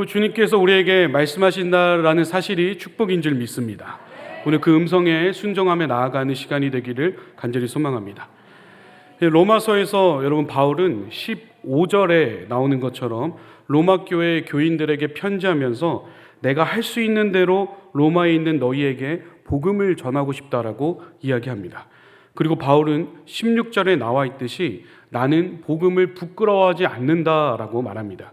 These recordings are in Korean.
여러분, 주님께서 우리에게 말씀하신다라는 사실이 축복인 줄 믿습니다. 오늘 그 음성에 순종하며 나아가는 시간이 되기를 간절히 소망합니다. 로마서에서 여러분, 바울은 15절에 나오는 것처럼 로마 교회 교인들에게 편지하면서 내가 할 수 있는 대로 로마에 있는 너희에게 복음을 전하고 싶다라고 이야기합니다. 그리고 바울은 16절에 나와 있듯이 나는 복음을 부끄러워하지 않는다라고 말합니다.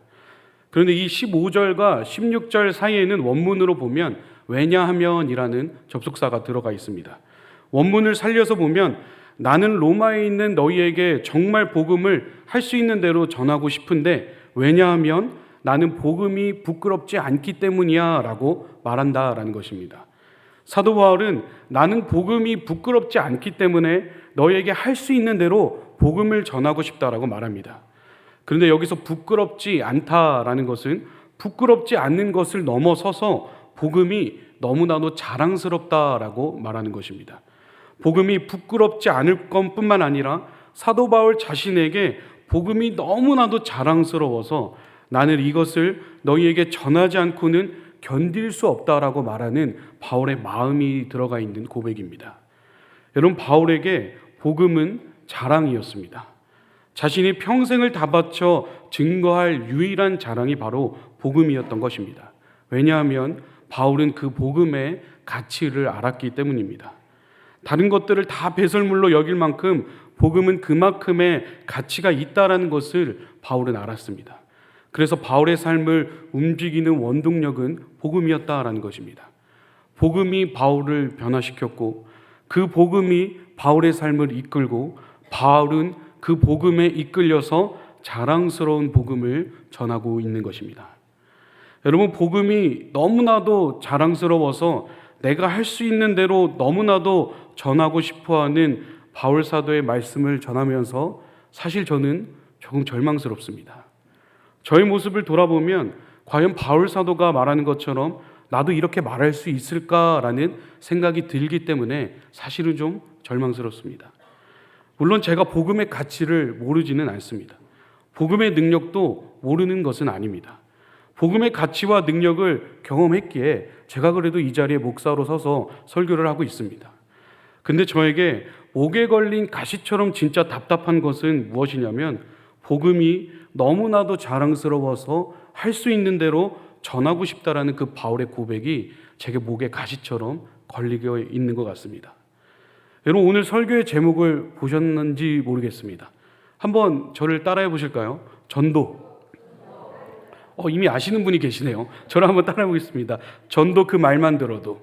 그런데 이 15절과 16절 사이에는 원문으로 보면 왜냐하면이라는 접속사가 들어가 있습니다. 원문을 살려서 보면 나는 로마에 있는 너희에게 정말 복음을 할 수 있는 대로 전하고 싶은데 왜냐하면 나는 복음이 부끄럽지 않기 때문이야 라고 말한다라는 것입니다. 사도 바울은 나는 복음이 부끄럽지 않기 때문에 너희에게 할 수 있는 대로 복음을 전하고 싶다라고 말합니다. 그런데 여기서 부끄럽지 않다라는 것은 부끄럽지 않는 것을 넘어서서 복음이 너무나도 자랑스럽다라고 말하는 것입니다. 복음이 부끄럽지 않을 것뿐만 아니라 사도 바울 자신에게 복음이 너무나도 자랑스러워서 나는 이것을 너희에게 전하지 않고는 견딜 수 없다라고 말하는 바울의 마음이 들어가 있는 고백입니다. 여러분, 바울에게 복음은 자랑이었습니다. 자신이 평생을 다 바쳐 증거할 유일한 자랑이 바로 복음이었던 것입니다. 왜냐하면 바울은 그 복음의 가치를 알았기 때문입니다. 다른 것들을 다 배설물로 여길 만큼 복음은 그만큼의 가치가 있다는 것을 바울은 알았습니다. 그래서 바울의 삶을 움직이는 원동력은 복음이었다라는 것입니다. 복음이 바울을 변화시켰고 그 복음이 바울의 삶을 이끌고 바울은 그 복음에 이끌려서 자랑스러운 복음을 전하고 있는 것입니다. 여러분, 복음이 너무나도 자랑스러워서 내가 할 수 있는 대로 너무나도 전하고 싶어하는 바울 사도의 말씀을 전하면서 사실 저는 조금 절망스럽습니다. 저의 모습을 돌아보면 과연 바울 사도가 말하는 것처럼 나도 이렇게 말할 수 있을까라는 생각이 들기 때문에 사실은 좀 절망스럽습니다. 물론 제가 복음의 가치를 모르지는 않습니다. 복음의 능력도 모르는 것은 아닙니다. 복음의 가치와 능력을 경험했기에 제가 그래도 이 자리에 목사로 서서 설교를 하고 있습니다. 근데 저에게 목에 걸린 가시처럼 진짜 답답한 것은 무엇이냐면 복음이 너무나도 자랑스러워서 할 수 있는 대로 전하고 싶다라는 그 바울의 고백이 제게 목에 가시처럼 걸리고 있는 것 같습니다. 여러분, 오늘 설교의 제목을 보셨는지 모르겠습니다. 한번 저를 따라해 보실까요? 전도. 이미 아시는 분이 계시네요. 저를 한번 따라해 보겠습니다. 전도, 그 말만 들어도.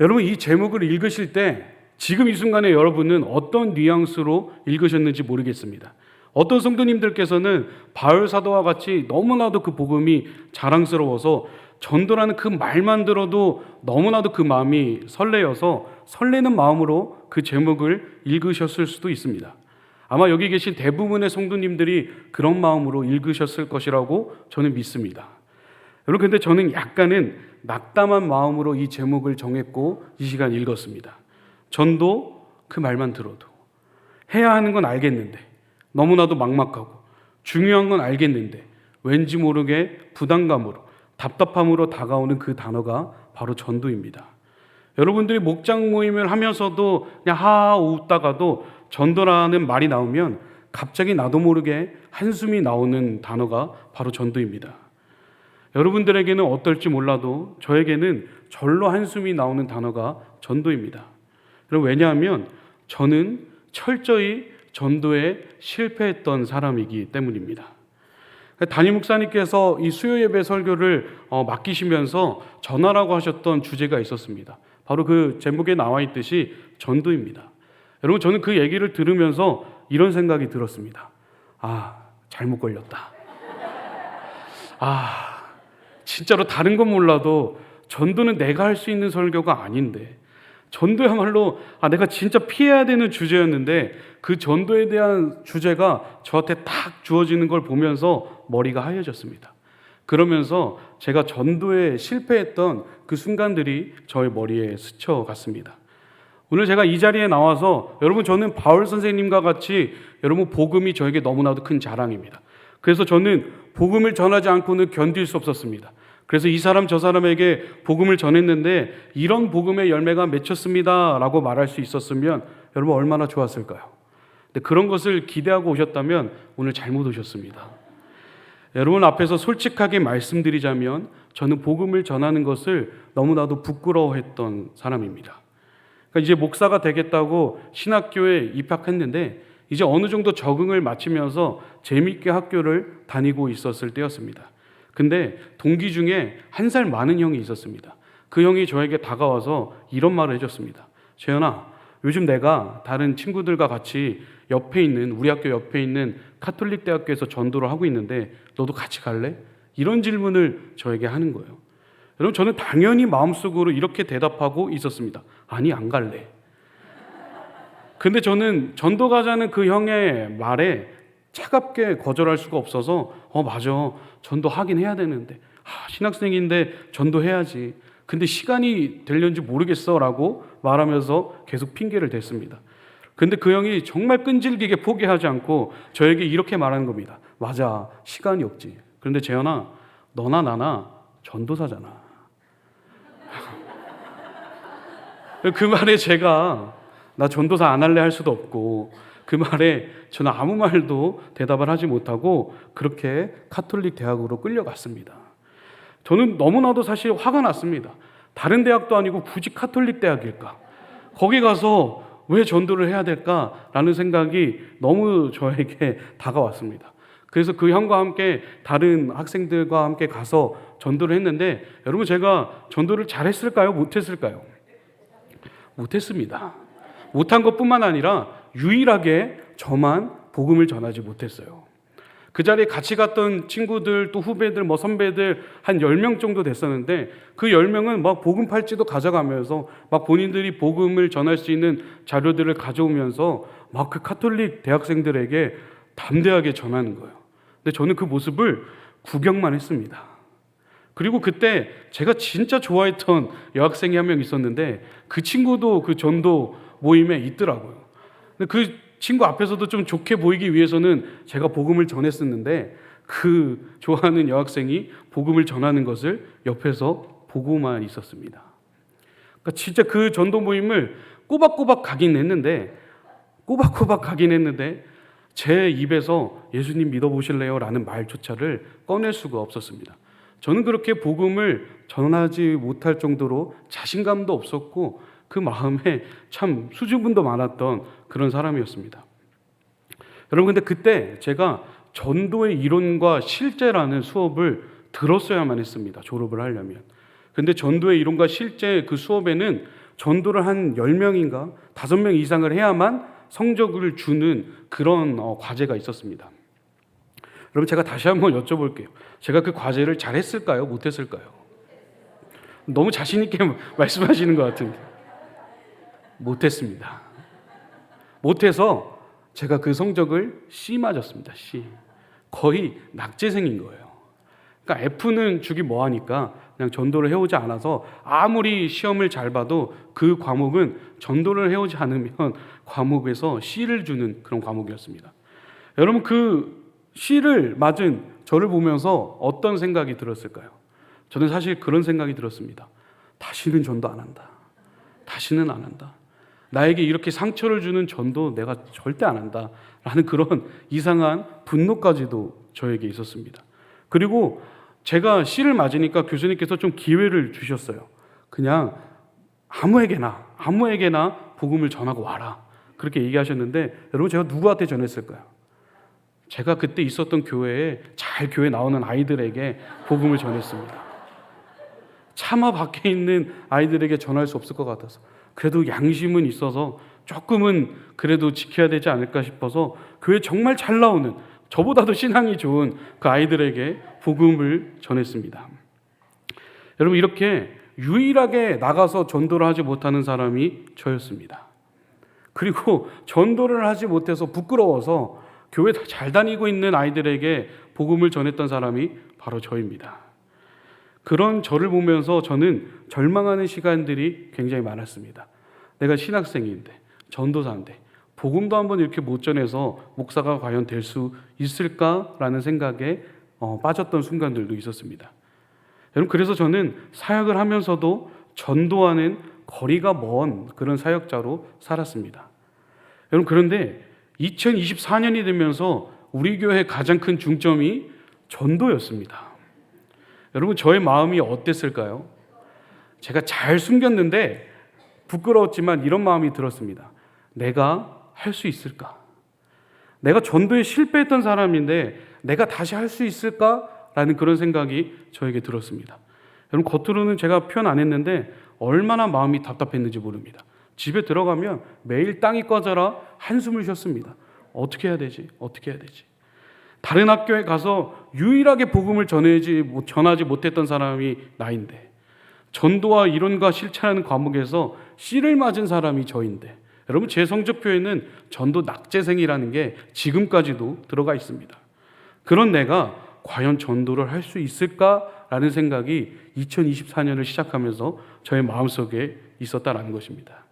여러분, 이 제목을 읽으실 때 지금 이 순간에 여러분은 어떤 뉘앙스로 읽으셨는지 모르겠습니다. 어떤 성도님들께서는 바울 사도와 같이 너무나도 그 복음이 자랑스러워서 전도라는 그 말만 들어도 너무나도 그 마음이 설레어서 설레는 마음으로 그 제목을 읽으셨을 수도 있습니다. 아마 여기 계신 대부분의 성도님들이 그런 마음으로 읽으셨을 것이라고 저는 믿습니다. 여러분, 근데 저는 약간은 낙담한 마음으로 이 제목을 정했고 이 시간 읽었습니다. 전도, 그 말만 들어도. 해야 하는 건 알겠는데 너무나도 막막하고 중요한 건 알겠는데 왠지 모르게 부담감으로 답답함으로 다가오는 그 단어가 바로 전도입니다. 여러분들이 목장 모임을 하면서도 그냥 하하 웃다가도 전도라는 말이 나오면 갑자기 나도 모르게 한숨이 나오는 단어가 바로 전도입니다. 여러분들에게는 어떨지 몰라도 저에게는 절로 한숨이 나오는 단어가 전도입니다. 왜냐하면 저는 철저히 전도에 실패했던 사람이기 때문입니다. 담임 목사님께서 이 수요 예배 설교를 맡기시면서 전하라고 하셨던 주제가 있었습니다. 바로 그 제목에 나와 있듯이 전도입니다. 여러분, 저는 그 얘기를 들으면서 이런 생각이 들었습니다. 잘못 걸렸다. 진짜로 다른 건 몰라도 전도는 내가 할 수 있는 설교가 아닌데 전도야말로 내가 진짜 피해야 되는 주제였는데 그 전도에 대한 주제가 저한테 딱 주어지는 걸 보면서 머리가 하얘졌습니다. 그러면서 제가 전도에 실패했던 그 순간들이 저의 머리에 스쳐갔습니다. 오늘 제가 이 자리에 나와서 여러분, 저는 바울 선생님과 같이 여러분 복음이 저에게 너무나도 큰 자랑입니다. 그래서 저는 복음을 전하지 않고는 견딜 수 없었습니다. 그래서 이 사람 저 사람에게 복음을 전했는데 이런 복음의 열매가 맺혔습니다 라고 말할 수 있었으면 여러분 얼마나 좋았을까요? 근데 그런 것을 기대하고 오셨다면 오늘 잘못 오셨습니다. 여러분 앞에서 솔직하게 말씀드리자면 저는 복음을 전하는 것을 너무나도 부끄러워했던 사람입니다. 그러니까 이제 목사가 되겠다고 신학교에 입학했는데 이제 어느 정도 적응을 마치면서 재미있게 학교를 다니고 있었을 때였습니다. 근데 동기 중에 1살 많은 형이 있었습니다. 그 형이 저에게 다가와서 이런 말을 해줬습니다. 재현아, 요즘 내가 다른 친구들과 같이 우리 학교 옆에 있는 카톨릭 대학교에서 전도를 하고 있는데 너도 같이 갈래? 이런 질문을 저에게 하는 거예요. 여러분 저는 당연히 마음속으로 이렇게 대답하고 있었습니다. 아니, 안 갈래. 근데 저는 전도 가자는 그 형의 말에 차갑게 거절할 수가 없어서 맞아, 전도하긴 해야 되는데 신학생인데 전도해야지. 근데 시간이 되려는지 모르겠어 라고 말하면서 계속 핑계를 댔습니다. 근데 그 형이 정말 끈질기게 포기하지 않고 저에게 이렇게 말하는 겁니다. 맞아, 시간이 없지. 그런데 재현아, 너나 나나 전도사잖아. 그 말에 제가 나 전도사 안 할래 할 수도 없고 그 말에 저는 아무 말도 대답을 하지 못하고 그렇게 카톨릭 대학으로 끌려갔습니다. 저는 너무나도 사실 화가 났습니다. 다른 대학도 아니고 굳이 카톨릭 대학일까? 거기 가서 왜 전도를 해야 될까라는 생각이 너무 저에게 다가왔습니다. 그래서 그 형과 함께 다른 학생들과 함께 가서 전도를 했는데 여러분 제가 전도를 잘했을까요? 못했을까요? 못했습니다. 못한 것뿐만 아니라 유일하게 저만 복음을 전하지 못했어요. 그 자리에 같이 갔던 친구들 또 후배들 선배들 한 10명 정도 됐었는데 그 10명은 막 복음 팔찌도 가져가면서 막 본인들이 복음을 전할 수 있는 자료들을 가져오면서 막 그 카톨릭 대학생들에게 담대하게 전하는 거예요. 근데 저는 그 모습을 구경만 했습니다. 그리고 그때 제가 진짜 좋아했던 여학생이 한 명 있었는데 그 친구도 그 전도 모임에 있더라고요. 근데 그 친구 앞에서도 좀 좋게 보이기 위해서는 제가 복음을 전했었는데 그 좋아하는 여학생이 복음을 전하는 것을 옆에서 보고만 있었습니다. 그러니까 진짜 그 전도 모임을 꼬박꼬박 가긴 했는데 제 입에서 예수님 믿어보실래요? 라는 말조차를 꺼낼 수가 없었습니다. 저는 그렇게 복음을 전하지 못할 정도로 자신감도 없었고 그 마음에 참 수줍음도 많았던 그런 사람이었습니다. 여러분 근데 그때 제가 전도의 이론과 실제라는 수업을 들었어야만 했습니다. 졸업을 하려면. 근데 전도의 이론과 실제 그 수업에는 전도를 한 10명인가 5명 이상을 해야만 성적을 주는 그런 과제가 있었습니다. 여러분 제가 다시 한번 여쭤볼게요. 제가 그 과제를 잘했을까요? 못했을까요? 너무 자신 있게 말씀하시는 것 같은데. 못했습니다. 못해서 제가 그 성적을 C 맞았습니다. C. 거의 낙제생인 거예요. 그러니까 F는 주기 뭐하니까 그냥 전도를 해오지 않아서 아무리 시험을 잘 봐도 그 과목은 전도를 해오지 않으면 과목에서 C를 주는 그런 과목이었습니다. 여러분 그 C를 맞은 저를 보면서 어떤 생각이 들었을까요? 저는 사실 그런 생각이 들었습니다. 다시는 전도 안 한다. 다시는 안 한다. 나에게 이렇게 상처를 주는 전도 내가 절대 안 한다. 라는 그런 이상한 분노까지도 저에게 있었습니다. 그리고 제가 C를 맞으니까 교수님께서 좀 기회를 주셨어요. 그냥 아무에게나 복음을 전하고 와라. 그렇게 얘기하셨는데 여러분 제가 누구한테 전했을까요? 제가 그때 있었던 교회에 잘 교회 나오는 아이들에게 복음을 전했습니다. 차마 밖에 있는 아이들에게 전할 수 없을 것 같아서 그래도 양심은 있어서 조금은 그래도 지켜야 되지 않을까 싶어서 교회 정말 잘 나오는 저보다도 신앙이 좋은 그 아이들에게 복음을 전했습니다. 여러분 이렇게 유일하게 나가서 전도를 하지 못하는 사람이 저였습니다. 그리고 전도를 하지 못해서 부끄러워서 교회 잘 다니고 있는 아이들에게 복음을 전했던 사람이 바로 저입니다. 그런 저를 보면서 저는 절망하는 시간들이 굉장히 많았습니다. 내가 신학생인데 전도사인데 복음도 한번 이렇게 못 전해서 목사가 과연 될 수 있을까라는 생각에 빠졌던 순간들도 있었습니다. 여러분, 그래서 저는 사역을 하면서도 전도와는 거리가 먼 그런 사역자로 살았습니다. 여러분, 그런데 2024년이 되면서 우리 교회의 가장 큰 중점이 전도였습니다. 여러분, 저의 마음이 어땠을까요? 제가 잘 숨겼는데 부끄러웠지만 이런 마음이 들었습니다. 내가 할 수 있을까? 내가 전도에 실패했던 사람인데 내가 다시 할 수 있을까라는 그런 생각이 저에게 들었습니다. 여러분, 겉으로는 제가 표현 안 했는데 얼마나 마음이 답답했는지 모릅니다. 집에 들어가면 매일 땅이 꺼져라 한숨을 쉬었습니다. 어떻게 해야 되지? 어떻게 해야 되지? 다른 학교에 가서 유일하게 복음을 전하지 못했던 사람이 나인데, 전도와 이론과 실천하는 과목에서 C를 맞은 사람이 저인데, 여러분, 제 성적표에는 전도 낙제생이라는 게 지금까지도 들어가 있습니다. 그런 내가 과연 전도를 할 수 있을까라는 생각이 2024년을 시작하면서 저의 마음속에 있었다라는 것입니다.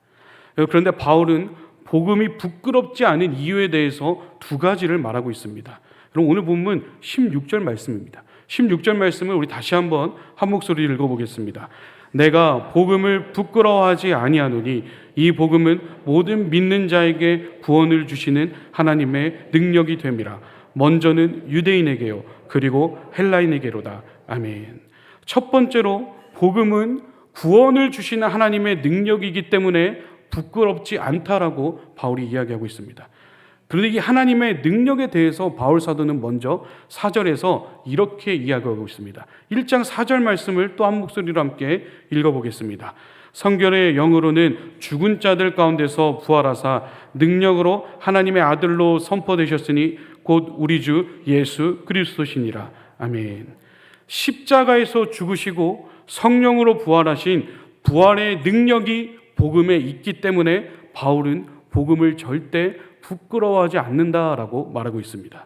그런데 바울은 복음이 부끄럽지 않은 이유에 대해서 두 가지를 말하고 있습니다. 그럼 오늘 본문 16절 말씀입니다. 16절 말씀을 우리 다시 한번 한 목소리 읽어보겠습니다. 내가 복음을 부끄러워하지 아니하노니 이 복음은 모든 믿는 자에게 구원을 주시는 하나님의 능력이 됨이라. 먼저는 유대인에게요, 그리고 헬라인에게로다. 아멘. 첫 번째로 복음은 구원을 주시는 하나님의 능력이기 때문에 부끄럽지 않다라고 바울이 이야기하고 있습니다. 그런데 이 하나님의 능력에 대해서 바울 사도는 먼저 4절에서 이렇게 이야기하고 있습니다. 1장 4절 말씀을 또 한 목소리로 함께 읽어보겠습니다. 성결의 영으로는 죽은 자들 가운데서 부활하사 능력으로 하나님의 아들로 선포되셨으니 곧 우리 주 예수 그리스도시니라. 아멘. 십자가에서 죽으시고 성령으로 부활하신 부활의 능력이 복음에 있기 때문에 바울은 복음을 절대 부끄러워하지 않는다라고 말하고 있습니다.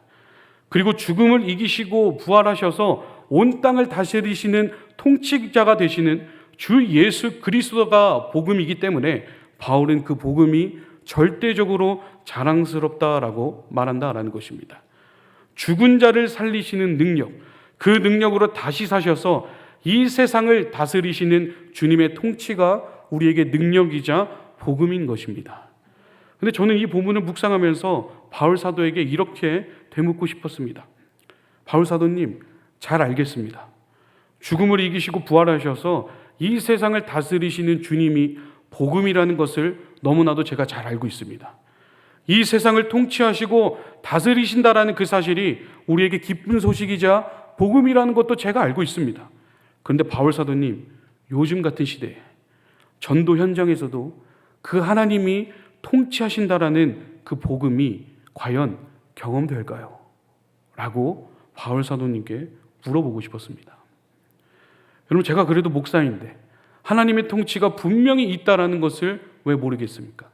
그리고 죽음을 이기시고 부활하셔서 온 땅을 다스리시는 통치자가 되시는 주 예수 그리스도가 복음이기 때문에 바울은 그 복음이 절대적으로 자랑스럽다라고 말한다라는 것입니다. 죽은 자를 살리시는 능력, 그 능력으로 다시 사셔서 이 세상을 다스리시는 주님의 통치가 우리에게 능력이자 복음인 것입니다. 근데 저는 이 본문을 묵상하면서 바울 사도에게 이렇게 되묻고 싶었습니다. 바울 사도님, 잘 알겠습니다. 죽음을 이기시고 부활하셔서 이 세상을 다스리시는 주님이 복음이라는 것을 너무나도 제가 잘 알고 있습니다. 이 세상을 통치하시고 다스리신다라는 그 사실이 우리에게 기쁜 소식이자 복음이라는 것도 제가 알고 있습니다. 그런데 바울 사도님, 요즘 같은 시대에 전도 현장에서도 그 하나님이 통치하신다라는 그 복음이 과연 경험될까요? 라고 바울 사도님께 물어보고 싶었습니다. 여러분, 제가 그래도 목사인데 하나님의 통치가 분명히 있다라는 것을 왜 모르겠습니까?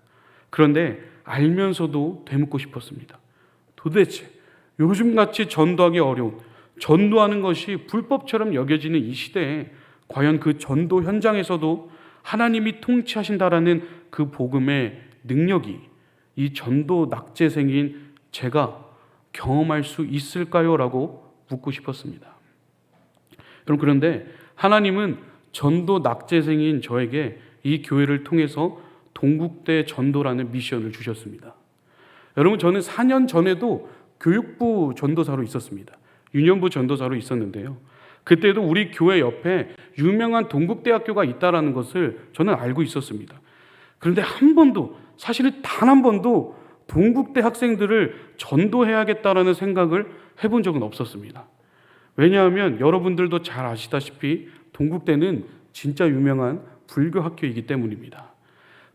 그런데 알면서도 되묻고 싶었습니다. 도대체 요즘같이 전도하기 어려운, 전도하는 것이 불법처럼 여겨지는 이 시대에 과연 그 전도 현장에서도 하나님이 통치하신다라는 그 복음의 능력이 이 전도 낙제생인 제가 경험할 수 있을까요? 라고 묻고 싶었습니다. 여러분, 그런데 하나님은 전도 낙제생인 저에게 이 교회를 통해서 동국대 전도라는 미션을 주셨습니다. 여러분, 저는 4년 전에도 교육부 전도사로 있었습니다. 유년부 전도사로 있었는데요. 그때도 우리 교회 옆에 유명한 동국대학교가 있다는 것을 저는 알고 있었습니다. 그런데 한 번도, 사실은 단 한 번도 동국대 학생들을 전도해야겠다라는 생각을 해본 적은 없었습니다. 왜냐하면 여러분들도 잘 아시다시피 동국대는 진짜 유명한 불교 학교이기 때문입니다.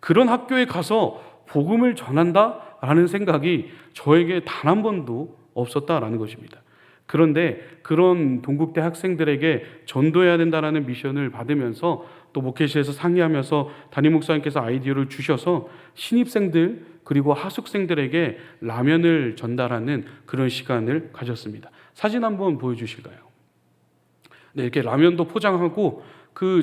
그런 학교에 가서 복음을 전한다라는 생각이 저에게 단 한 번도 없었다라는 것입니다. 그런데 그런 동국대 학생들에게 전도해야 된다는 미션을 받으면서 또 목회실에서 상의하면서 담임 목사님께서 아이디어를 주셔서 신입생들 그리고 하숙생들에게 라면을 전달하는 그런 시간을 가졌습니다. 사진 한번 보여주실까요? 네, 이렇게 라면도 포장하고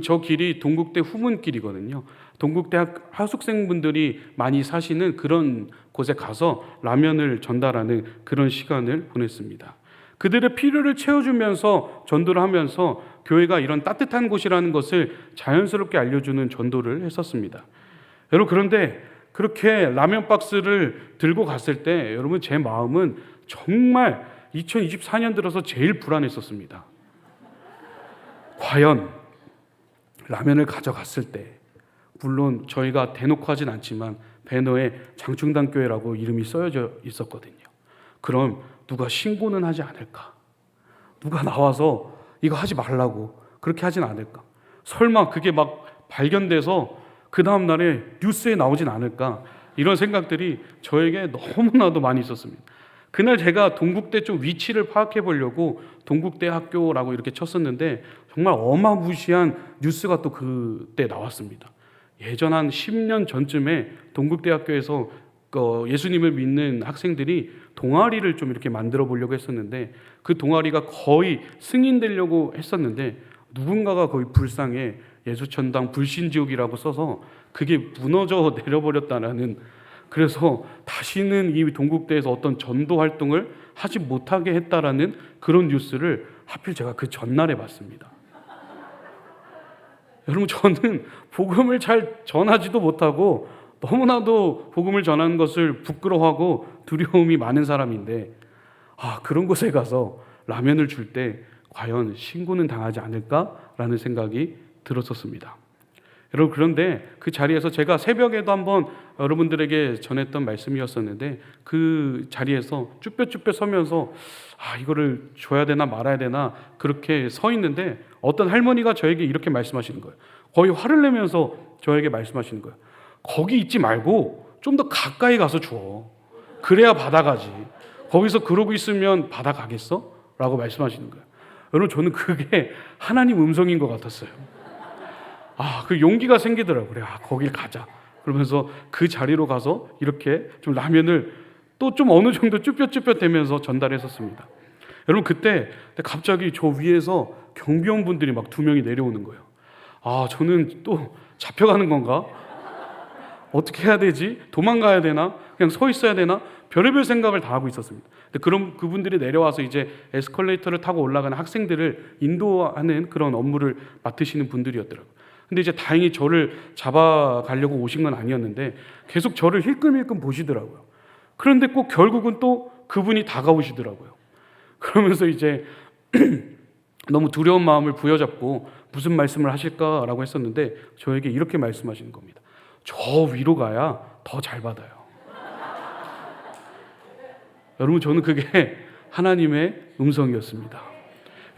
저 길이 동국대 후문길이거든요. 동국대 하숙생분들이 많이 사시는 그런 곳에 가서 라면을 전달하는 그런 시간을 보냈습니다. 그들의 필요를 채워주면서 전도를 하면서 교회가 이런 따뜻한 곳이라는 것을 자연스럽게 알려주는 전도를 했었습니다. 여러분, 그런데 그렇게 라면 박스를 들고 갔을 때 여러분, 제 마음은 정말 2024년 들어서 제일 불안했었습니다. 과연 라면을 가져갔을 때, 물론 저희가 대놓고 하진 않지만 배너에 장충당교회라고 이름이 써져 있었거든요. 그럼 누가 신고는 하지 않을까? 누가 나와서 이거 하지 말라고 그렇게 하진 않을까? 설마 그게 막 발견돼서 그 다음 날에 뉴스에 나오진 않을까? 이런 생각들이 저에게 너무나도 많이 있었습니다. 그날 제가 동국대 좀 위치를 파악해 보려고 동국대 학교라고 이렇게 쳤었는데 정말 어마무시한 뉴스가 또 그때 나왔습니다. 예전 한 10년 전쯤에 동국대학교에서 예수님을 믿는 학생들이 동아리를 좀 이렇게 만들어 보려고 했었는데 그 동아리가 거의 승인되려고 했었는데 누군가가 거의 불쌍해 예수천당 불신지옥이라고 써서 그게 무너져 내려버렸다라는, 그래서 다시는 이 동국대에서 어떤 전도 활동을 하지 못하게 했다라는 그런 뉴스를 하필 제가 그 전날에 봤습니다. 여러분, 저는 복음을 잘 전하지도 못하고 너무나도 복음을 전하는 것을 부끄러워하고 두려움이 많은 사람인데 그런 곳에 가서 라면을 줄 때 과연 신고는 당하지 않을까라는 생각이 들었었습니다. 여러분, 그런데 그 자리에서 제가 새벽에도 한번 여러분들에게 전했던 말씀이었었는데 그 자리에서 쭈뼛쭈뼛 서면서 이거를 줘야 되나 말아야 되나 그렇게 서 있는데 어떤 할머니가 저에게 이렇게 말씀하시는 거예요. 거의 화를 내면서 저에게 말씀하시는 거예요. 거기 있지 말고 좀 더 가까이 가서 줘. 그래야 받아가지. 거기서 그러고 있으면 받아가겠어? 라고 말씀하시는 거예요. 여러분, 저는 그게 하나님 음성인 것 같았어요. 그 용기가 생기더라고요. 그래, 거길 가자. 그러면서 그 자리로 가서 이렇게 좀 라면을 또 좀 어느 정도 쭈뼛쭈뼛 대면서 전달했었습니다. 여러분, 그때 갑자기 저 위에서 경비원분들이 막 2명이 내려오는 거예요. 저는 또 잡혀가는 건가? 어떻게 해야 되지? 도망가야 되나? 그냥 서 있어야 되나? 별의별 생각을 다 하고 있었습니다. 그럼 그분들이 내려와서 이제 에스컬레이터를 타고 올라가는 학생들을 인도하는 그런 업무를 맡으시는 분들이었더라고요. 근데 이제 다행히 저를 잡아가려고 오신 건 아니었는데 계속 저를 힐끔힐끔 보시더라고요. 그런데 꼭 결국은 또 그분이 다가오시더라고요. 그러면서 이제 너무 두려운 마음을 부여잡고 무슨 말씀을 하실까라고 했었는데 저에게 이렇게 말씀하시는 겁니다. 저 위로 가야 더 잘 받아요. 여러분, 저는 그게 하나님의 음성이었습니다.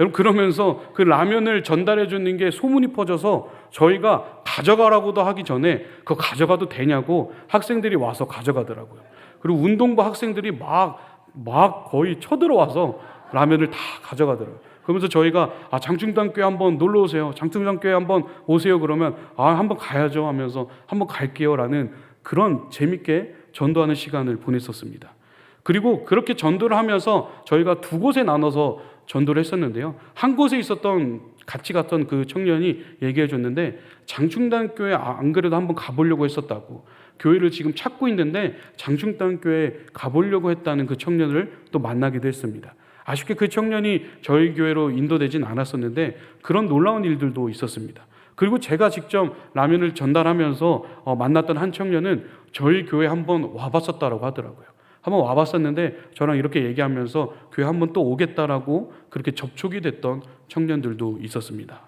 여러분, 그러면서 그 라면을 전달해 주는 게 소문이 퍼져서 저희가 가져가라고도 하기 전에 그거 가져가도 되냐고 학생들이 와서 가져가더라고요. 그리고 운동부 학생들이 막 거의 쳐들어와서 라면을 다 가져가더라고요. 그러면서 저희가 장충당교회 한번 놀러 오세요. 장충당교회 한번 오세요. 그러면 한번 가야죠 하면서 한번 갈게요 라는 그런 재밌게 전도하는 시간을 보냈었습니다. 그리고 그렇게 전도를 하면서 저희가 2곳에 나눠서 전도를 했었는데요. 한 곳에 있었던 같이 갔던 그 청년이 얘기해 줬는데 장충당교회 안 그래도 한번 가보려고 했었다고, 교회를 지금 찾고 있는데 장충당교회 가보려고 했다는 그 청년을 또 만나기도 했습니다. 아쉽게 그 청년이 저희 교회로 인도되진 않았었는데 그런 놀라운 일들도 있었습니다. 그리고 제가 직접 라면을 전달하면서 만났던 한 청년은 저희 교회 한번 와봤었다라고 하더라고요. 한번 와봤었는데 저랑 이렇게 얘기하면서 교회 한번 또 오겠다라고 그렇게 접촉이 됐던 청년들도 있었습니다.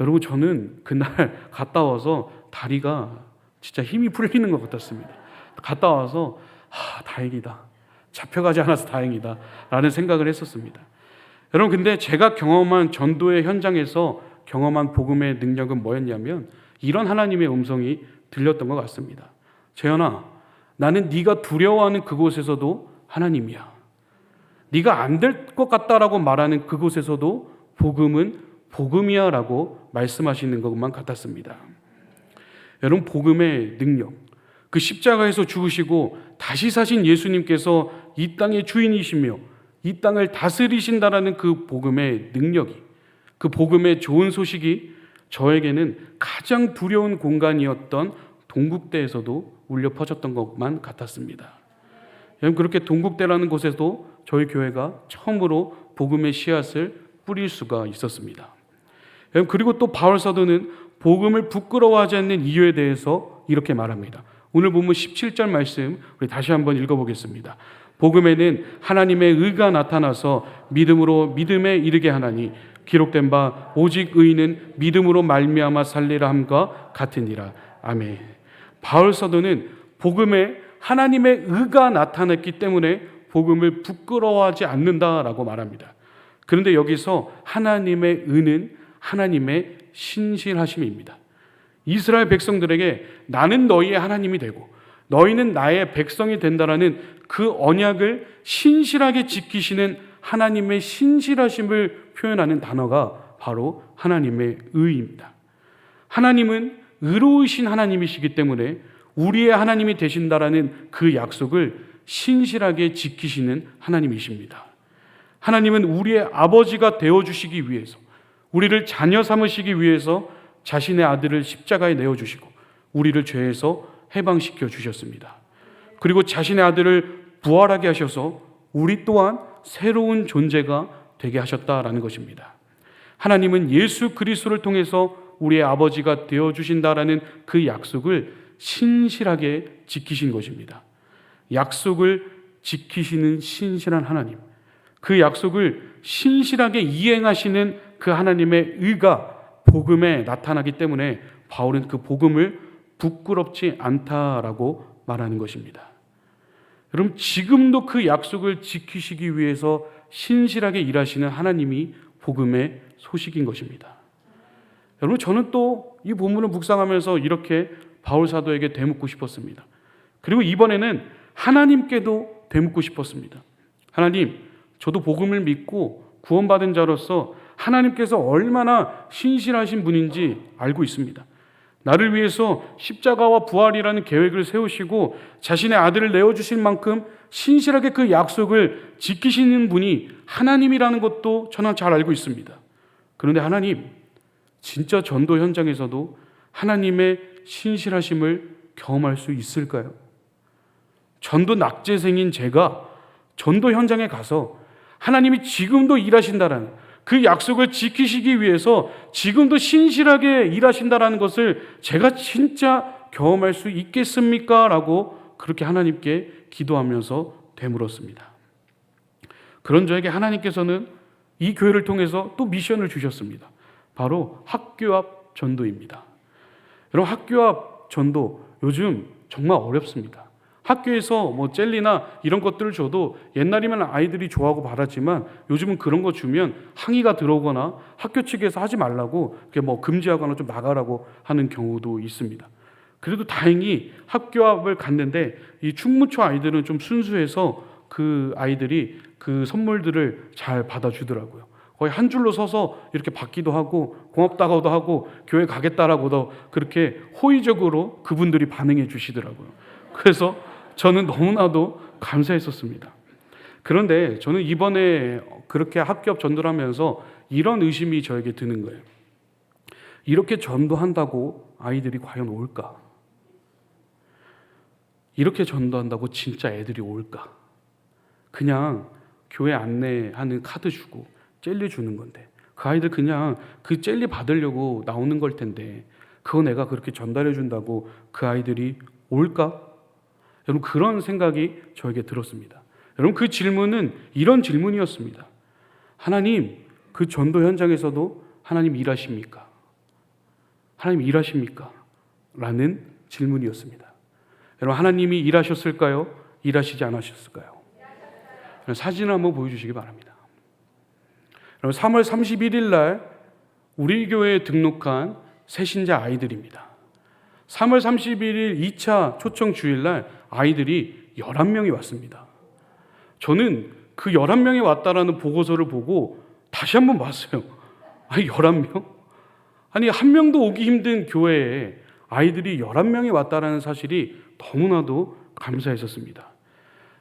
여러분, 저는 그날 갔다 와서 다리가 진짜 힘이 풀리는 것 같았습니다. 갔다 와서 다행이다. 잡혀가지 않아서 다행이다 라는 생각을 했었습니다. 여러분, 근데 제가 경험한 전도의 현장에서 경험한 복음의 능력은 뭐였냐면 이런 하나님의 음성이 들렸던 것 같습니다. 재현아, 나는 네가 두려워하는 그곳에서도 하나님이야. 네가 안 될 것 같다라고 말하는 그곳에서도 복음은 복음이야 라고 말씀하시는 것만 같았습니다. 여러분, 복음의 능력, 그 십자가에서 죽으시고 다시 사신 예수님께서 이 땅의 주인이시며 이 땅을 다스리신다라는 그 복음의 능력이, 그 복음의 좋은 소식이 저에게는 가장 두려운 공간이었던 동국대에서도 울려 퍼졌던 것만 같았습니다. 여러분, 그렇게 동국대라는 곳에도 저희 교회가 처음으로 복음의 씨앗을 뿌릴 수가 있었습니다. 그리고 또 바울 사도는 복음을 부끄러워하지 않는 이유에 대해서 이렇게 말합니다. 오늘 본문 17절 말씀 우리 다시 한번 읽어보겠습니다. 복음에는 하나님의 의가 나타나서 믿음으로 믿음에 이르게 하나니 기록된 바 오직 의인은 믿음으로 말미암아 살리라 함과 같으니라. 아멘. 바울 사도는 복음에 하나님의 의가 나타났기 때문에 복음을 부끄러워하지 않는다라고 말합니다. 그런데 여기서 하나님의 의는 하나님의 신실하심입니다. 이스라엘 백성들에게 나는 너희의 하나님이 되고 너희는 나의 백성이 된다라는 그 언약을 신실하게 지키시는 하나님의 신실하심을 표현하는 단어가 바로 하나님의 의입니다. 하나님은 의로우신 하나님이시기 때문에 우리의 하나님이 되신다라는 그 약속을 신실하게 지키시는 하나님이십니다. 하나님은 우리의 아버지가 되어주시기 위해서, 우리를 자녀 삼으시기 위해서 자신의 아들을 십자가에 내어주시고 우리를 죄에서 해방시켜 주셨습니다. 그리고 자신의 아들을 부활하게 하셔서 우리 또한 새로운 존재가 되게 하셨다라는 것입니다. 하나님은 예수 그리스도를 통해서 우리의 아버지가 되어주신다라는 그 약속을 신실하게 지키신 것입니다. 약속을 지키시는 신실한 하나님, 그 약속을 신실하게 이행하시는 그 하나님의 의가 복음에 나타나기 때문에 바울은 그 복음을 부끄럽지 않다라고 말하는 것입니다. 여러분, 지금도 그 약속을 지키시기 위해서 신실하게 일하시는 하나님이 복음의 소식인 것입니다. 여러분, 저는 또 이 본문을 묵상하면서 이렇게 바울 사도에게 되묻고 싶었습니다. 그리고 이번에는 하나님께도 되묻고 싶었습니다. 하나님, 저도 복음을 믿고 구원받은 자로서 하나님께서 얼마나 신실하신 분인지 알고 있습니다. 나를 위해서 십자가와 부활이라는 계획을 세우시고 자신의 아들을 내어주실 만큼 신실하게 그 약속을 지키시는 분이 하나님이라는 것도 저는 잘 알고 있습니다. 그런데 하나님, 진짜 전도 현장에서도 하나님의 신실하심을 경험할 수 있을까요? 전도 낙제생인 제가 전도 현장에 가서 하나님이 지금도 일하신다라는 그 약속을 지키시기 위해서 지금도 신실하게 일하신다라는 것을 제가 진짜 경험할 수 있겠습니까? 라고 그렇게 하나님께 기도하면서 되물었습니다. 그런 저에게 하나님께서는 이 교회를 통해서 또 미션을 주셨습니다. 바로 학교 앞 전도입니다. 여러분, 학교 앞 전도 요즘 정말 어렵습니다. 학교에서 뭐 젤리나 이런 것들을 줘도 옛날이면 아이들이 좋아하고 받았지만 요즘은 그런 거 주면 항의가 들어오거나 학교 측에서 하지 말라고 뭐 금지하거나 좀 나가라고 하는 경우도 있습니다. 그래도 다행히 학교 앞을 갔는데 이 충무초 아이들은 좀 순수해서 그 아이들이 그 선물들을 잘 받아주더라고요. 거의 한 줄로 서서 이렇게 받기도 하고 고맙다고도 하고 교회 가겠다라고도 그렇게 호의적으로 그분들이 반응해 주시더라고요. 그래서 저는 너무나도 감사했었습니다. 그런데 저는 이번에 그렇게 학교 앞 전도를 하면서 이런 의심이 저에게 드는 거예요. 이렇게 전도한다고 아이들이 과연 올까? 이렇게 전도한다고 진짜 애들이 올까? 그냥 교회 안내하는 카드 주고 젤리 주는 건데 그 아이들 그냥 그 젤리 받으려고 나오는 걸 텐데 그거 내가 그렇게 전달해 준다고 그 아이들이 올까? 여러분, 그런 생각이 저에게 들었습니다. 여러분, 그 질문은 이런 질문이었습니다. 하나님, 그 전도 현장에서도 하나님 일하십니까? 하나님 일하십니까? 라는 질문이었습니다. 여러분, 하나님이 일하셨을까요? 일하시지 않으셨을까요? 사진을 한번 보여주시기 바랍니다. 3월 31일 날 우리 교회에 등록한 새신자 아이들입니다. 3월 31일 2차 초청 주일날 아이들이 11명이 왔습니다. 저는 그 11명이 왔다라는 보고서를 보고 다시 한번 봤어요. 아니, 11명? 아니, 한 명도 오기 힘든 교회에 아이들이 11명이 왔다라는 사실이 너무나도 감사했었습니다.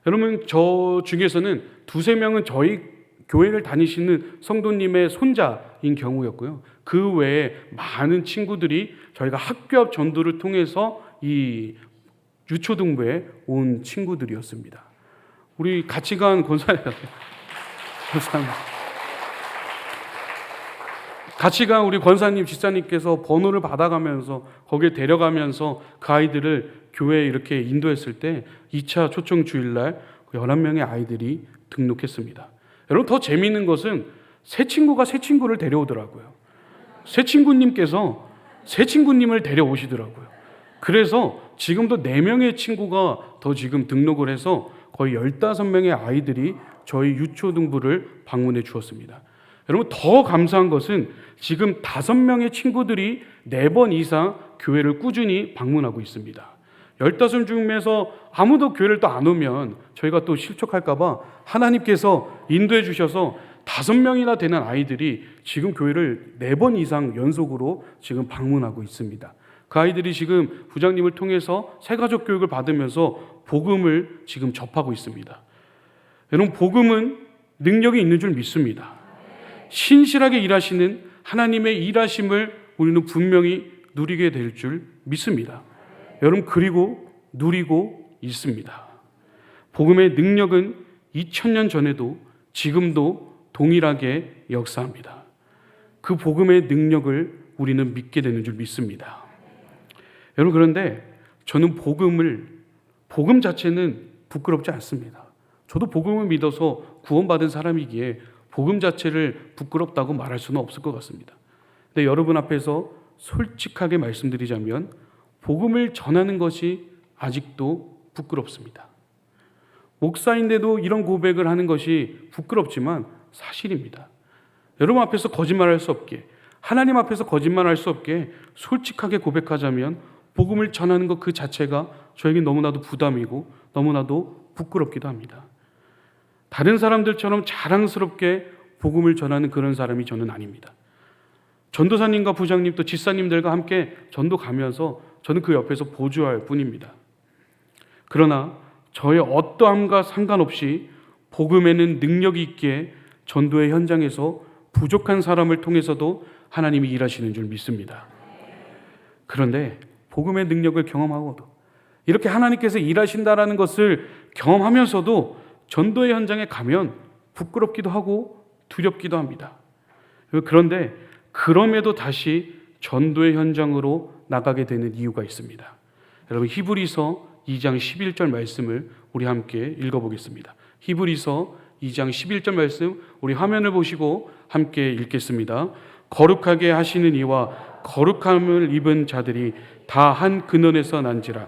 여러분, 저 중에서는 두세 명은 저희 교회를 다니시는 성도님의 손자인 경우였고요. 그 외에 많은 친구들이 저희가 학교 앞 전도를 통해서 이 유초등부에 온 친구들이었습니다. 우리 같이 간 권사님, 감사합니다. 같이 간 우리 권사님, 집사님께서 번호를 받아가면서 거기에 데려가면서 그 아이들을 교회에 이렇게 인도했을 때 2차 초청 주일날 11명의 아이들이 등록했습니다. 여러분, 더 재미있는 것은 새 친구가 새 친구를 데려오더라고요. 새 친구님께서 새 친구님을 데려오시더라고요. 그래서 지금도 4명의 친구가 더 지금 등록을 해서 거의 15명의 아이들이 저희 유초등부를 방문해 주었습니다. 여러분, 더 감사한 것은 지금 5명의 친구들이 4번 이상 교회를 꾸준히 방문하고 있습니다. 15 중에서 아무도 교회를 또 안 오면 저희가 또 실족할까봐 하나님께서 인도해 주셔서 5명이나 되는 아이들이 지금 교회를 4번 이상 연속으로 지금 방문하고 있습니다. 그 아이들이 지금 부장님을 통해서 새가족 교육을 받으면서 복음을 지금 접하고 있습니다. 여러분, 복음은 능력이 있는 줄 믿습니다. 신실하게 일하시는 하나님의 일하심을 우리는 분명히 누리게 될 줄 믿습니다. 여러분, 그리고 누리고 있습니다. 복음의 능력은 2000년 전에도 지금도 동일하게 역사합니다. 그 복음의 능력을 우리는 믿게 되는 줄 믿습니다. 여러분, 그런데 저는 복음 자체는 부끄럽지 않습니다. 저도 복음을 믿어서 구원받은 사람이기에 복음 자체를 부끄럽다고 말할 수는 없을 것 같습니다. 근데 여러분 앞에서 솔직하게 말씀드리자면 복음을 전하는 것이 아직도 부끄럽습니다. 목사인데도 이런 고백을 하는 것이 부끄럽지만 사실입니다. 여러분 앞에서 거짓말할 수 없게, 하나님 앞에서 거짓말할 수 없게 솔직하게 고백하자면 복음을 전하는 것 그 자체가 저에게 너무나도 부담이고 너무나도 부끄럽기도 합니다. 다른 사람들처럼 자랑스럽게 복음을 전하는 그런 사람이 저는 아닙니다. 전도사님과 부장님 또 집사님들과 함께 전도 가면서 저는 그 옆에서 보조할 뿐입니다. 그러나 저의 어떠함과 상관없이 복음에는 능력이 있기에 전도의 현장에서 부족한 사람을 통해서도 하나님이 일하시는 줄 믿습니다. 그런데 복음의 능력을 경험하고도 이렇게 하나님께서 일하신다라는 것을 경험하면서도 전도의 현장에 가면 부끄럽기도 하고 두렵기도 합니다. 그런데 그럼에도 다시 전도의 현장으로 나가게 되는 이유가 있습니다. 여러분, 히브리서 2장 11절 말씀을 우리 함께 읽어보겠습니다. 히브리서 2장 11절 말씀 우리 화면을 보시고 함께 읽겠습니다. 거룩하게 하시는 이와 거룩함을 입은 자들이 다 한 근원에서 난지라.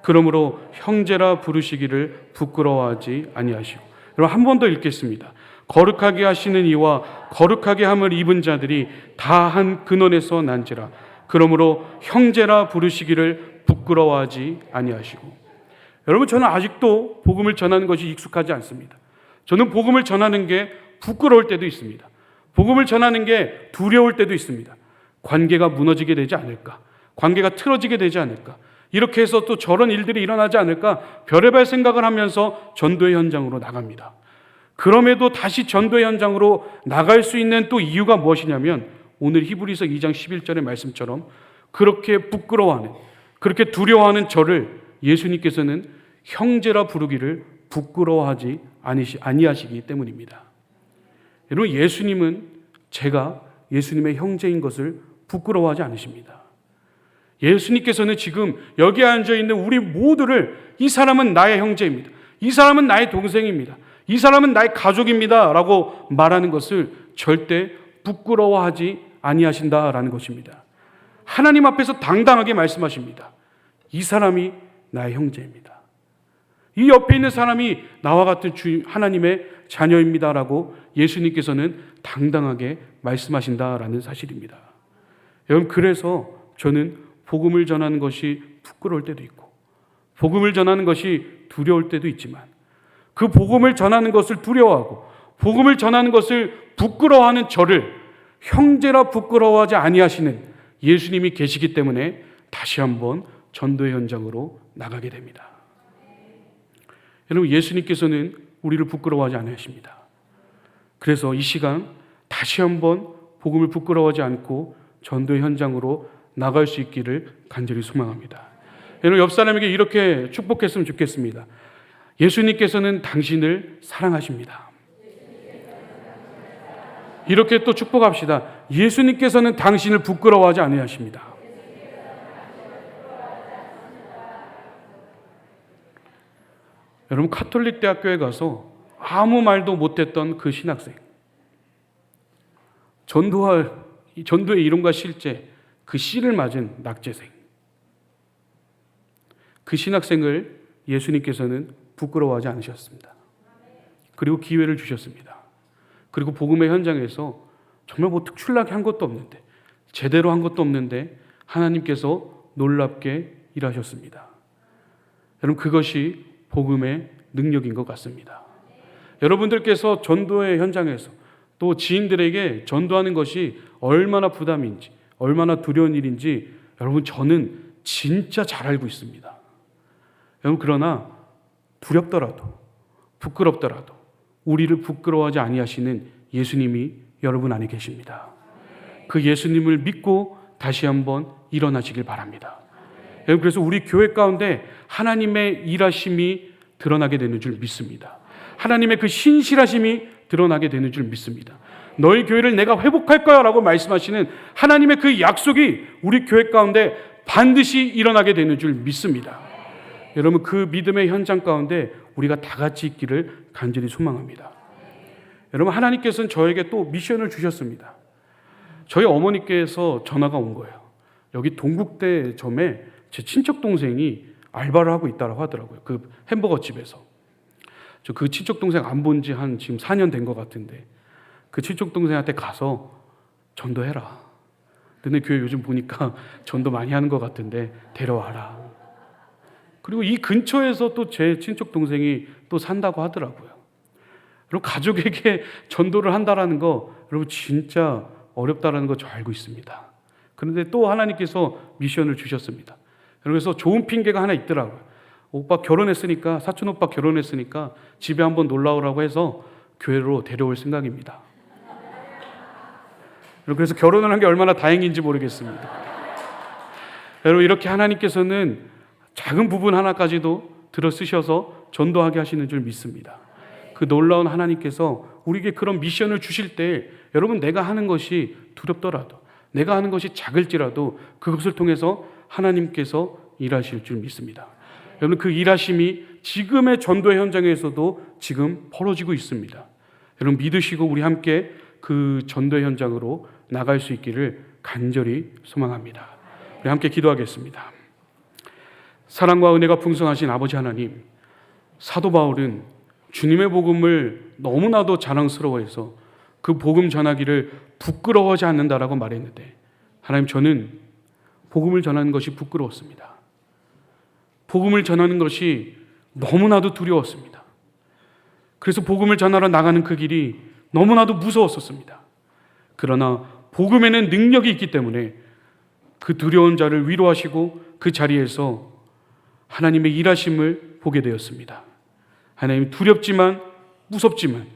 그러므로 형제라 부르시기를 부끄러워하지 아니하시고. 여러분, 한 번 더 읽겠습니다. 거룩하게 하시는 이와 거룩하게 함을 입은 자들이 다 한 근원에서 난지라. 그러므로 형제라 부르시기를 부끄러워하지 아니하시고. 여러분, 저는 아직도 복음을 전하는 것이 익숙하지 않습니다. 저는 복음을 전하는 게 부끄러울 때도 있습니다. 복음을 전하는 게 두려울 때도 있습니다. 관계가 무너지게 되지 않을까? 관계가 틀어지게 되지 않을까? 이렇게 해서 또 저런 일들이 일어나지 않을까? 별의별 생각을 하면서 전도의 현장으로 나갑니다. 그럼에도 다시 전도의 현장으로 나갈 수 있는 또 이유가 무엇이냐면 오늘 히브리서 2장 11절의 말씀처럼 그렇게 부끄러워하는, 그렇게 두려워하는 저를 예수님께서는 형제라 부르기를 부끄러워하지 아니하시기 때문입니다. 여러분, 예수님은 제가 예수님의 형제인 것을 부끄러워하지 않으십니다. 예수님께서는 지금 여기 앉아있는 우리 모두를 이 사람은 나의 형제입니다. 이 사람은 나의 동생입니다. 이 사람은 나의 가족입니다 라고 말하는 것을 절대 부끄러워하지 아니하신다라는 것입니다. 하나님 앞에서 당당하게 말씀하십니다. 이 사람이 나의 형제입니다. 이 옆에 있는 사람이 나와 같은 하나님의 자녀입니다라고 예수님께서는 당당하게 말씀하신다라는 사실입니다. 여러분, 그래서 저는 복음을 전하는 것이 부끄러울 때도 있고 복음을 전하는 것이 두려울 때도 있지만 그 복음을 전하는 것을 두려워하고 복음을 전하는 것을 부끄러워하는 저를 형제라 부끄러워하지 아니하시는 예수님이 계시기 때문에 다시 한번 전도의 현장으로 나가게 됩니다. 여러분, 예수님께서는 우리를 부끄러워하지 않으십니다. 그래서 이 시간 다시 한번 복음을 부끄러워하지 않고 전도의 현장으로 나갈 수 있기를 간절히 소망합니다. 여러분, 옆 사람에게 이렇게 축복했으면 좋겠습니다. 예수님께서는 당신을 사랑하십니다. 이렇게 또 축복합시다. 예수님께서는 당신을 부끄러워하지 아니하십니다. 여러분, 카톨릭 대학교에 가서 아무 말도 못했던 그 신학생, 전도의 이론과 실제 그 씨를 맞은 낙제생, 그 신학생을 예수님께서는 부끄러워하지 않으셨습니다. 그리고 기회를 주셨습니다. 그리고 복음의 현장에서 정말 뭐 특출나게 한 것도 없는데, 제대로 한 것도 없는데 하나님께서 놀랍게 일하셨습니다. 여러분, 그것이 복음의 능력인 것 같습니다. 여러분들께서 전도의 현장에서 또 지인들에게 전도하는 것이 얼마나 부담인지, 얼마나 두려운 일인지 여러분, 저는 진짜 잘 알고 있습니다. 여러분, 그러나 두렵더라도 부끄럽더라도 우리를 부끄러워하지 아니하시는 예수님이 여러분 안에 계십니다. 그 예수님을 믿고 다시 한번 일어나시길 바랍니다. 여러분, 그래서 우리 교회 가운데 하나님의 일하심이 드러나게 되는 줄 믿습니다. 하나님의 그 신실하심이 드러나게 되는 줄 믿습니다. 너희 교회를 내가 회복할 거야 라고 말씀하시는 하나님의 그 약속이 우리 교회 가운데 반드시 일어나게 되는 줄 믿습니다. 여러분, 그 믿음의 현장 가운데 우리가 다 같이 있기를 간절히 소망합니다. 여러분, 하나님께서는 저에게 또 미션을 주셨습니다. 저희 어머니께서 전화가 온 거예요. 여기 동국대점에 제 친척 동생이 알바를 하고 있다고 하더라고요. 그 햄버거 집에서. 저 그 친척 동생 안 본 지 한 지금 4년 된 것 같은데 그 친척 동생한테 가서 전도해라. 너네 교회 요즘 보니까 전도 많이 하는 것 같은데 데려와라. 그리고 이 근처에서 또 제 친척 동생이 또 산다고 하더라고요. 여러분, 가족에게 전도를 한다라는 거 여러분 진짜 어렵다라는 거 저 알고 있습니다. 그런데 또 하나님께서 미션을 주셨습니다. 그래서 좋은 핑계가 하나 있더라고요. 오빠 결혼했으니까, 사촌 오빠 결혼했으니까 집에 한번 놀러 오라고 해서 교회로 데려올 생각입니다. 그래서 결혼을 한 게 얼마나 다행인지 모르겠습니다. 여러분, 이렇게 하나님께서는 작은 부분 하나까지도 들어 쓰셔서 전도하게 하시는 줄 믿습니다. 그 놀라운 하나님께서 우리에게 그런 미션을 주실 때 여러분, 내가 하는 것이 두렵더라도, 내가 하는 것이 작을지라도 그것을 통해서 하나님께서 일하실 줄 믿습니다. 여러분, 그 일하심이 지금의 전도의 현장에서도 지금 벌어지고 있습니다. 여러분, 믿으시고 우리 함께 그 전도의 현장으로 나갈 수 있기를 간절히 소망합니다. 우리 함께 기도하겠습니다. 사랑과 은혜가 풍성하신 아버지 하나님, 사도 바울은 주님의 복음을 너무나도 자랑스러워해서 그 복음 전하기를 부끄러워하지 않는다라고 말했는데, 하나님, 저는 복음을 전하는 것이 부끄러웠습니다. 복음을 전하는 것이 너무나도 두려웠습니다. 그래서 복음을 전하러 나가는 그 길이 너무나도 무서웠었습니다. 그러나 복음에는 능력이 있기 때문에 그 두려운 자를 위로하시고 그 자리에서 하나님의 일하심을 보게 되었습니다. 하나님, 두렵지만 무섭지만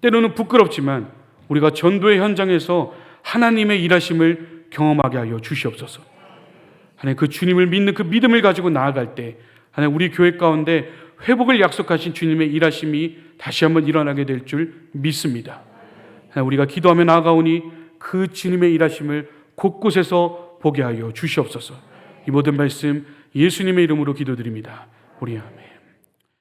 때로는 부끄럽지만 우리가 전도의 현장에서 하나님의 일하심을 경험하게 하여 주시옵소서. 하나님, 그 주님을 믿는 그 믿음을 가지고 나아갈 때 하나님, 우리 교회 가운데 회복을 약속하신 주님의 일하심이 다시 한번 일어나게 될 줄 믿습니다. 하나님, 우리가 기도하며 나아가오니 그 주님의 일하심을 곳곳에서 보게 하여 주시옵소서. 이 모든 말씀 예수님의 이름으로 기도드립니다. 우리 아멘.